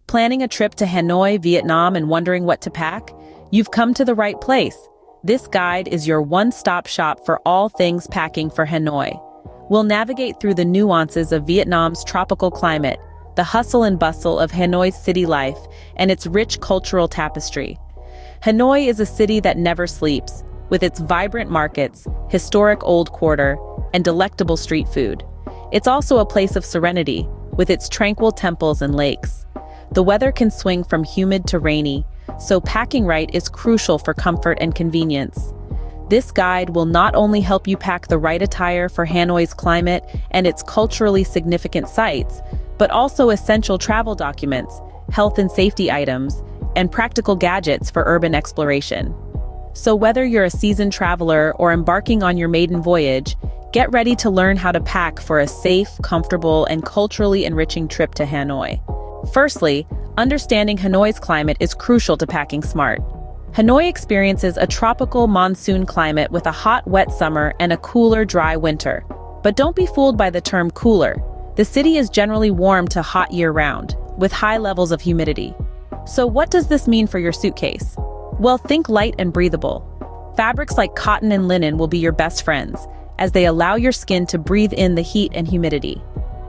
Planning a trip to Hanoi, Vietnam, and wondering what to pack? You've come to the right place. This guide is your one-stop shop for all things packing for Hanoi. We'll navigate through the nuances of Vietnam's tropical climate, the hustle and bustle of Hanoi's city life, and its rich cultural tapestry. Hanoi is a city that never sleeps, with its vibrant markets, historic old quarter, and delectable street food. It's also a place of serenity, with its tranquil temples and lakes. The weather can swing from humid to rainy, so packing right is crucial for comfort and convenience. This guide will not only help you pack the right attire for Hanoi's climate and its culturally significant sites, but also essential travel documents, health and safety items, and practical gadgets for urban exploration. So whether you're a seasoned traveler or embarking on your maiden voyage, get ready to learn how to pack for a safe, comfortable, and culturally enriching trip to Hanoi. Firstly, understanding Hanoi's climate is crucial to packing smart. Hanoi experiences a tropical monsoon climate with a hot, wet summer and a cooler, dry winter. But don't be fooled by the term cooler. The city is generally warm to hot year-round, with high levels of humidity. So what does this mean for your suitcase? Well, think light and breathable. Fabrics like cotton and linen will be your best friends, as they allow your skin to breathe in the heat and humidity.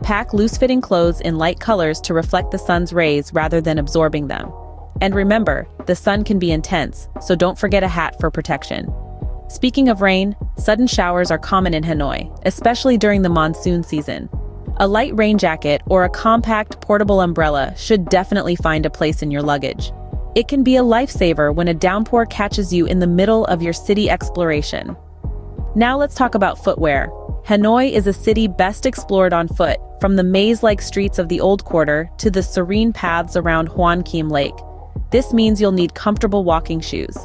Pack loose-fitting clothes in light colors to reflect the sun's rays rather than absorbing them. And remember, the sun can be intense, so don't forget a hat for protection. Speaking of rain, sudden showers are common in Hanoi, especially during the monsoon season. A light rain jacket or a compact portable umbrella should definitely find a place in your luggage. It can be a lifesaver when a downpour catches you in the middle of your city exploration. Now let's talk about footwear. Hanoi is a city best explored on foot, from the maze-like streets of the Old Quarter to the serene paths around Hoan Kiem Lake. This means you'll need comfortable walking shoes.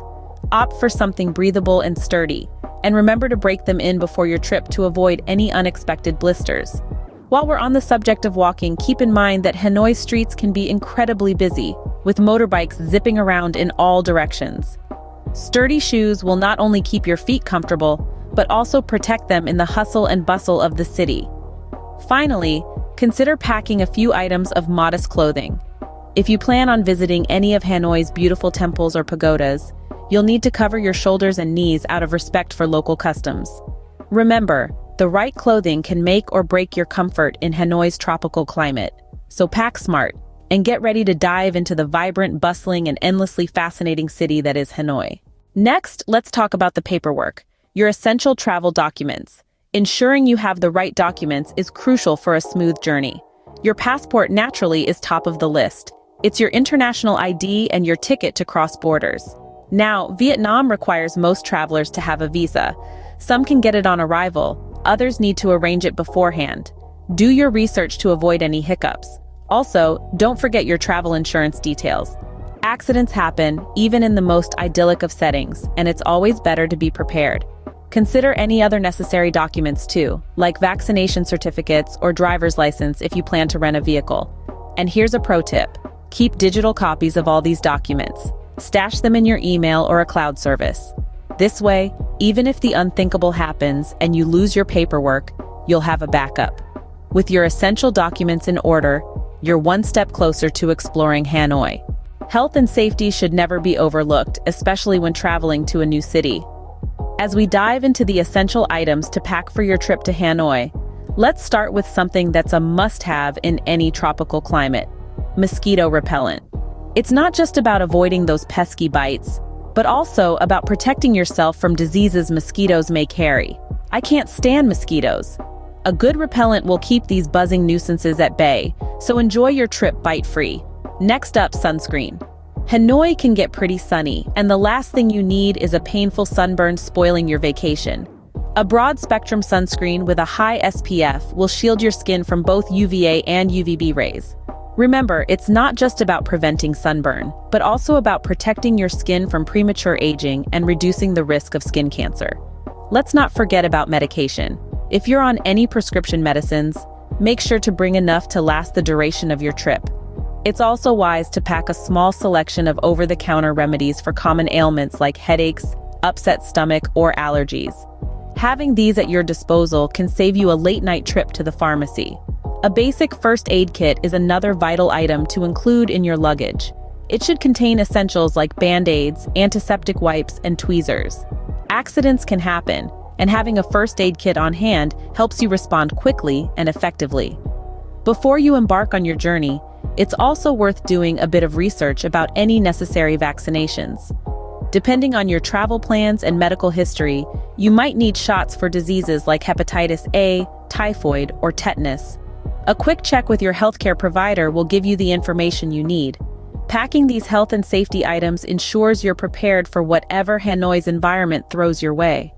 Opt for something breathable and sturdy, and remember to break them in before your trip to avoid any unexpected blisters. While we're on the subject of walking, keep in mind that Hanoi streets can be incredibly busy, with motorbikes zipping around in all directions. Sturdy shoes will not only keep your feet comfortable, but also protect them in the hustle and bustle of the city. Finally, consider packing a few items of modest clothing. If you plan on visiting any of Hanoi's beautiful temples or pagodas, you'll need to cover your shoulders and knees out of respect for local customs. Remember, the right clothing can make or break your comfort in Hanoi's tropical climate. So pack smart, and get ready to dive into the vibrant, bustling, and endlessly fascinating city that is Hanoi. Next, let's talk about the paperwork, your essential travel documents. Ensuring you have the right documents is crucial for a smooth journey. Your passport naturally is top of the list. It's your international ID and your ticket to cross borders. Now, Vietnam requires most travelers to have a visa. Some can get it on arrival, others need to arrange it beforehand. Do your research to avoid any hiccups. Also, don't forget your travel insurance details. Accidents happen, even in the most idyllic of settings, and it's always better to be prepared. Consider any other necessary documents too, like vaccination certificates or driver's license if you plan to rent a vehicle. And here's a pro tip. Keep digital copies of all these documents. Stash them in your email or a cloud service. This way, even if the unthinkable happens and you lose your paperwork, you'll have a backup. With your essential documents in order, you're one step closer to exploring Hanoi. Health and safety should never be overlooked, especially when traveling to a new city. As we dive into the essential items to pack for your trip to Hanoi, let's start with something that's a must-have in any tropical climate: mosquito repellent. It's not just about avoiding those pesky bites, but also about protecting yourself from diseases mosquitoes may carry. I can't stand mosquitoes. A good repellent will keep these buzzing nuisances at bay, so enjoy your trip bite-free. Next up, sunscreen. Hanoi can get pretty sunny, and the last thing you need is a painful sunburn spoiling your vacation. A broad-spectrum sunscreen with a high SPF will shield your skin from both UVA and UVB rays. Remember, it's not just about preventing sunburn, but also about protecting your skin from premature aging and reducing the risk of skin cancer. Let's not forget about medication. If you're on any prescription medicines, make sure to bring enough to last the duration of your trip. It's also wise to pack a small selection of over-the-counter remedies for common ailments like headaches, upset stomach, or allergies. Having these at your disposal can save you a late-night trip to the pharmacy. A basic first aid kit is another vital item to include in your luggage. It should contain essentials like band-aids, antiseptic wipes, and tweezers. Accidents can happen, and having a first aid kit on hand helps you respond quickly and effectively. Before you embark on your journey, it's also worth doing a bit of research about any necessary vaccinations. Depending on your travel plans and medical history, you might need shots for diseases like hepatitis A, typhoid, or tetanus. A quick check with your healthcare provider will give you the information you need. Packing these health and safety items ensures you're prepared for whatever Hanoi's environment throws your way.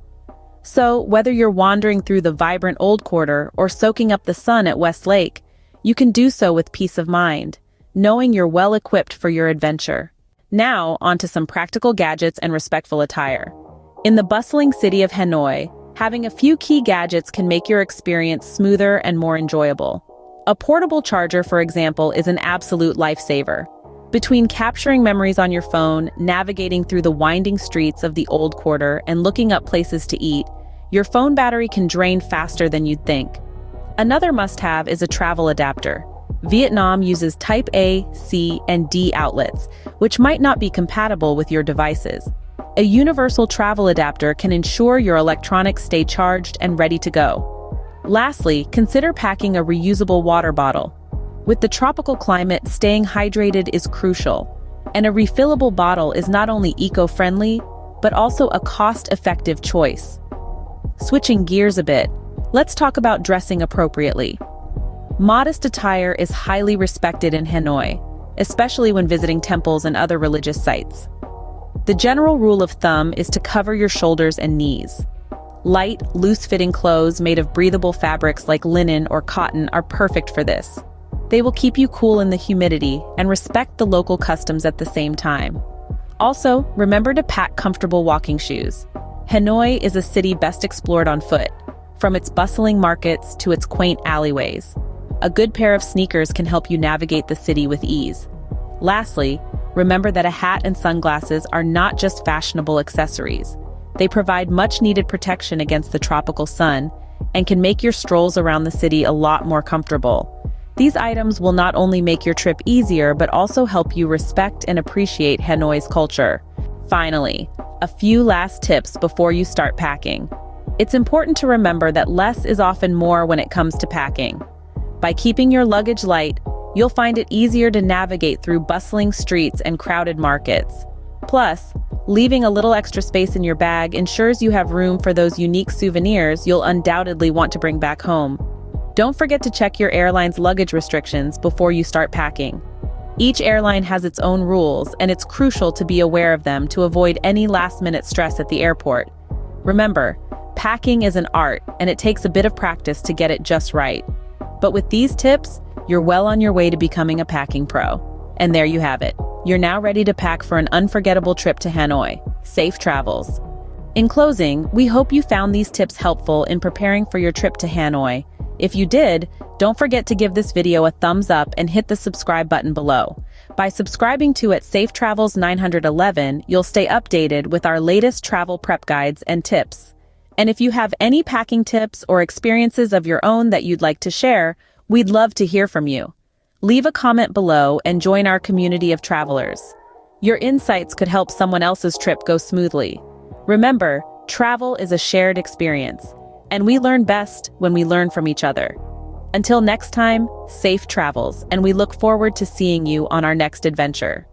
So, whether you're wandering through the vibrant Old Quarter or soaking up the sun at West Lake, you can do so with peace of mind, knowing you're well equipped for your adventure. Now, onto some practical gadgets and respectful attire. In the bustling city of Hanoi, having a few key gadgets can make your experience smoother and more enjoyable. A portable charger, for example, is an absolute lifesaver. Between capturing memories on your phone, navigating through the winding streets of the Old Quarter, and looking up places to eat, your phone battery can drain faster than you'd think. Another must-have is a travel adapter. Vietnam uses Type A, C, and D outlets, which might not be compatible with your devices. A universal travel adapter can ensure your electronics stay charged and ready to go. Lastly, consider packing a reusable water bottle. With the tropical climate, staying hydrated is crucial, and a refillable bottle is not only eco-friendly, but also a cost-effective choice. Switching gears a bit, let's talk about dressing appropriately. Modest attire is highly respected in Hanoi, especially when visiting temples and other religious sites. The general rule of thumb is to cover your shoulders and knees. Light, loose-fitting clothes made of breathable fabrics like linen or cotton are perfect for this. They will keep you cool in the humidity and respect the local customs at the same time. Also, remember to pack comfortable walking shoes. Hanoi is a city best explored on foot, from its bustling markets to its quaint alleyways. A good pair of sneakers can help you navigate the city with ease. Lastly, remember that a hat and sunglasses are not just fashionable accessories. They provide much-needed protection against the tropical sun and can make your strolls around the city a lot more comfortable. These items will not only make your trip easier, but also help you respect and appreciate Hanoi's culture. Finally, a few last tips before you start packing. It's important to remember that less is often more when it comes to packing. By keeping your luggage light, you'll find it easier to navigate through bustling streets and crowded markets. Plus, leaving a little extra space in your bag ensures you have room for those unique souvenirs you'll undoubtedly want to bring back home. Don't forget to check your airline's luggage restrictions before you start packing. Each airline has its own rules, and it's crucial to be aware of them to avoid any last-minute stress at the airport. Remember, packing is an art, and it takes a bit of practice to get it just right. But with these tips, you're well on your way to becoming a packing pro. And there you have it. You're now ready to pack for an unforgettable trip to Hanoi. Safe travels. In closing, we hope you found these tips helpful in preparing for your trip to Hanoi. If you did, don't forget to give this video a thumbs up and hit the subscribe button below. By subscribing to it Safe Travels 911, you'll stay updated with our latest travel prep guides and tips. And if you have any packing tips or experiences of your own that you'd like to share, we'd love to hear from you. Leave a comment below and join our community of travelers. Your insights could help someone else's trip go smoothly. Remember, travel is a shared experience, and we learn best when we learn from each other. Until next time, safe travels, and we look forward to seeing you on our next adventure.